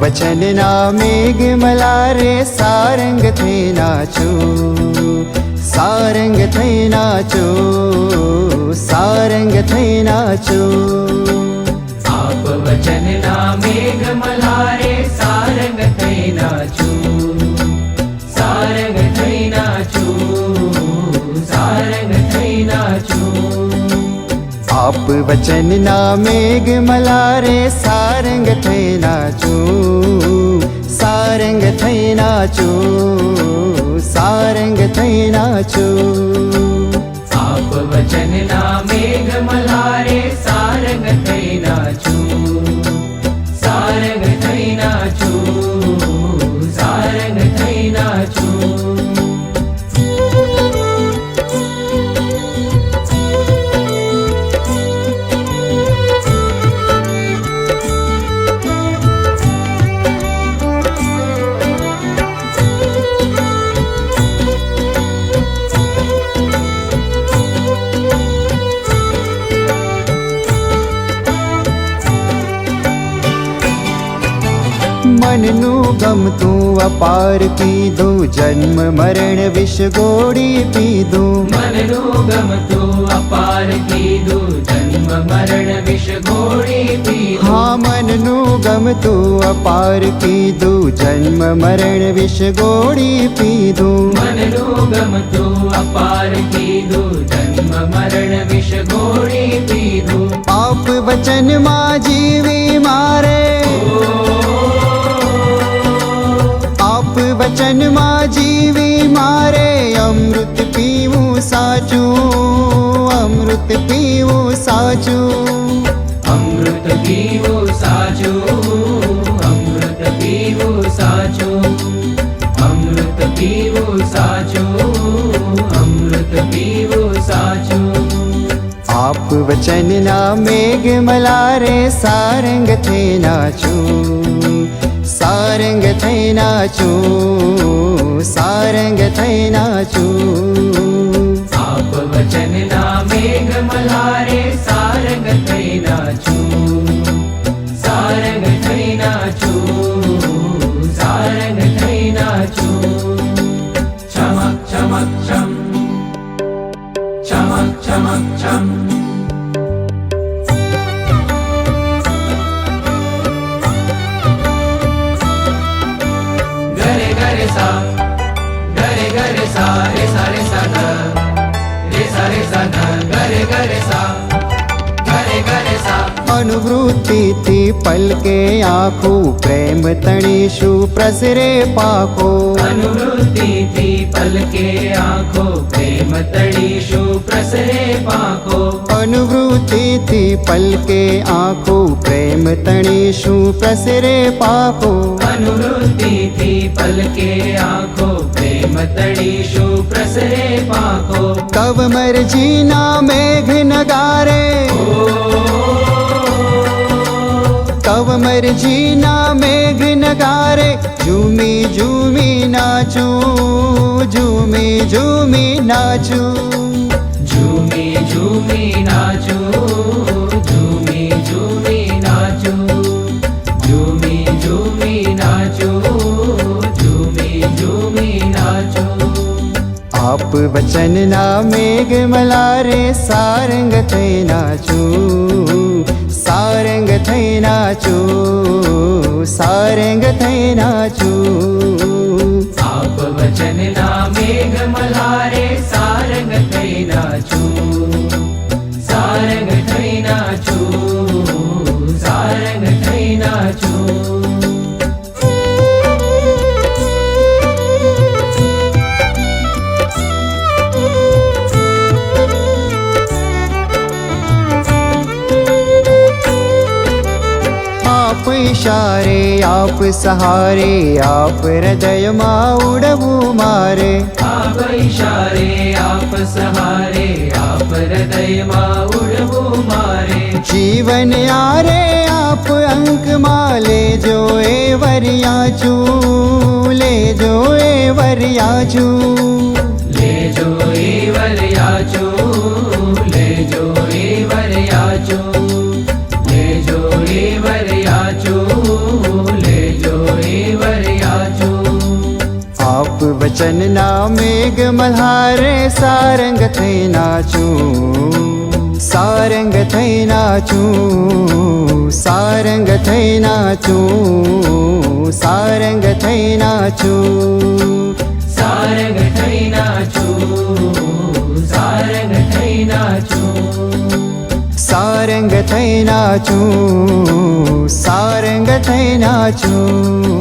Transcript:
वचन ना मेघ मलारे सारंग थे नाचो, सारंग थे नाचो, सारंग थे नाचो। आप वचन ना मेघ मलारे सारंग थे नाचो, सारंग थे नाचो, सारंग थे नाचो। आप वचन ना मेघ मलारे सारंग थे नाचो, सारंग थे नाचो, सारंग थे नाचो। आप वचन ना मेघ मलारे सारंग थे नाचो, सारंग थे नाचो, सारंग थे नाचो। मननु गमतू अपार पीधो, जन्म मरण विष गोड़ी पीधो। मननु गमतू अपार कीधु, जन्म मरण विष घोड़ी पीधु। हाँ मननु गमतू अपार पीधो, जन्म मरण विष गोड़ी पीधो। मननु गमतू अपार कीधु, जन्म मरण विष घोड़ी पीधु। आप वचन मा जीवी मारे, आप वचन मा जीवी मारे। अमृत पीवू साचू, अमृत पीवू साचू। अमृत पीवो साचो, अमृत पीवो साचो, अमृत पीवो साचो, अमृत पीवो साचो। आप वचन ना मेघ मलारे सारंग थे नाचो, सारंग थे नाचो, सारंग थे नाचो। आप वचन ना मेघ मलारे सारंग थे नाचो, सारंग थे नाचो, सारंग थे नाचो। चमक चमक चम, चमक चमक चम। गरे गरे सा, गरे गरे सा, रे सा रे सा ग, रे सा रे सा ग, गरे गरे सा, गरे गरे सा। अनुभूति थी पलके आँखों, प्रेम तणीशु प्रसरे पाखो। अनुभूति थी पलके आँखों, प्रेम तड़ीशु प्रसरे पाखो। अनुभूति थी पलके आँखों, प्रेम तणीशु प्रसरे पाखो। अनुभूति थी पलके आँखों, प्रेम तड़ीशु प्रसरे पाखो। कव मर्जी ना मेघ नगारे, कव मर्जी ना मेघ नगारे। झूमी झूमी नाचू, झूमी झूमी नाचू। झूमी झूमी नाचो, झूमी झूमी नाचो, झूमी झूमी नाचो, झूमी झूमी नाचो। आप वचन ना मेघ मलारे सारंग थे नाचो, सारंग थे नाचो, सारंग थे नाचो। आप वचन ना मेघ मलारे सारंग थे नाचो, सारंग थे नाचो, सारंग थे नाचो। आप इशारे आप सहारे, आप हृदय मा उड़वू मारे। आप इशारे आप सहारे, आप हृदय मा उड़वू मारे। जीवन यारे आप अंक माले, जो ए वरियाचू, ले जो ए वरियाचू। ले जो ए वरियाचू, ले जो ए वरियाचू, ले जो ए वरियाचू, ले जो વચનના મેઘ મલ્હારે સારંગ થઈ નાચું, સારંગ થઈ નાચું, સારંગ થઈ નાચું, સારંગ થઈ નાચું, સારંગ થઈ નાચું, સારંગ થઈ નાચું, સારંગ થઈ નાચું, સારંગ થઈ નાચું.